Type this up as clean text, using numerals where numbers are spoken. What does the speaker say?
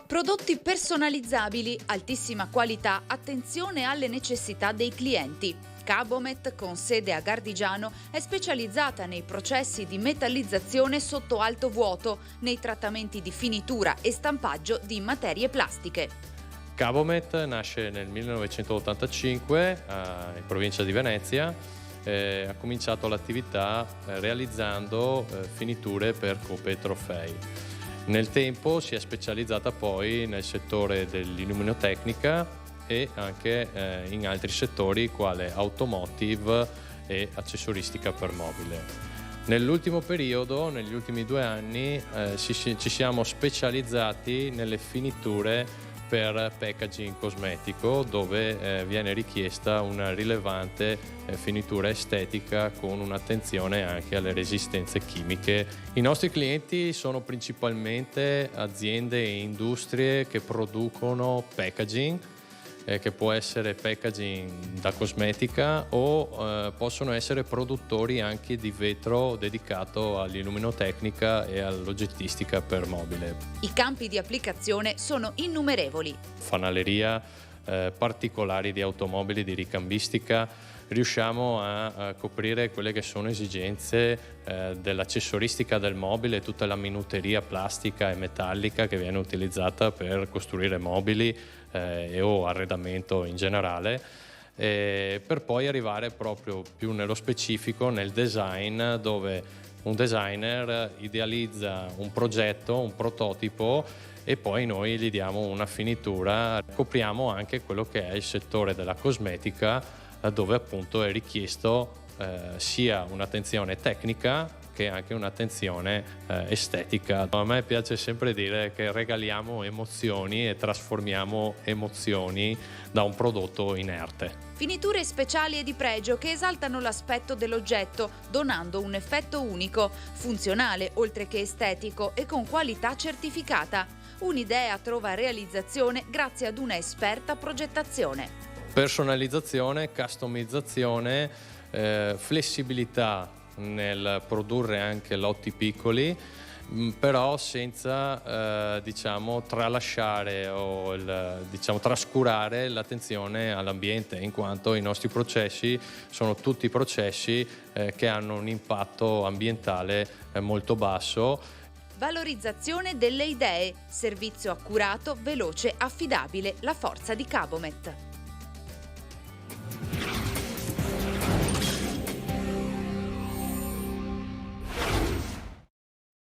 Prodotti personalizzabili, altissima qualità, attenzione alle necessità dei clienti. Cabomet, con sede a Gardigiano, è specializzata nei processi di metallizzazione sotto alto vuoto, nei trattamenti di finitura e stampaggio di materie plastiche. Cabomet nasce nel 1985 in provincia di Venezia. Ha cominciato l'attività realizzando finiture per coppe e trofei. Nel tempo si è specializzata poi nel settore dell'illuminotecnica e anche in altri settori quale automotive e accessoristica per mobile. Nell'ultimo periodo, negli ultimi 2 anni, ci siamo specializzati nelle finiture per packaging cosmetico, dove viene richiesta una rilevante finitura estetica con un'attenzione anche alle resistenze chimiche. I nostri clienti sono principalmente aziende e industrie che producono packaging, che può essere packaging da cosmetica o possono essere produttori anche di vetro dedicato all'illuminotecnica e all'oggettistica per mobile. I campi di applicazione sono innumerevoli. Fanaleria, particolari di automobili, di ricambistica. Riusciamo a coprire quelle che sono esigenze dell'accessoristica del mobile, tutta la minuteria plastica e metallica che viene utilizzata per costruire mobili o arredamento in generale, per poi arrivare proprio più nello specifico nel design, dove un designer idealizza un progetto, un prototipo, e poi noi gli diamo una finitura. Copriamo anche quello che è il settore della cosmetica, dove appunto è richiesto sia un'attenzione tecnica che anche un'attenzione estetica. A me piace sempre dire che regaliamo emozioni e trasformiamo emozioni da un prodotto inerte. Finiture speciali e di pregio che esaltano l'aspetto dell'oggetto, donando un effetto unico, funzionale oltre che estetico e con qualità certificata. Un'idea trova realizzazione grazie ad una esperta progettazione. Personalizzazione, customizzazione, flessibilità nel produrre anche lotti piccoli, però senza tralasciare o trascurare l'attenzione all'ambiente, in quanto i nostri processi sono tutti processi che hanno un impatto ambientale molto basso. Valorizzazione delle idee, servizio accurato, veloce, affidabile, la forza di Cabomet.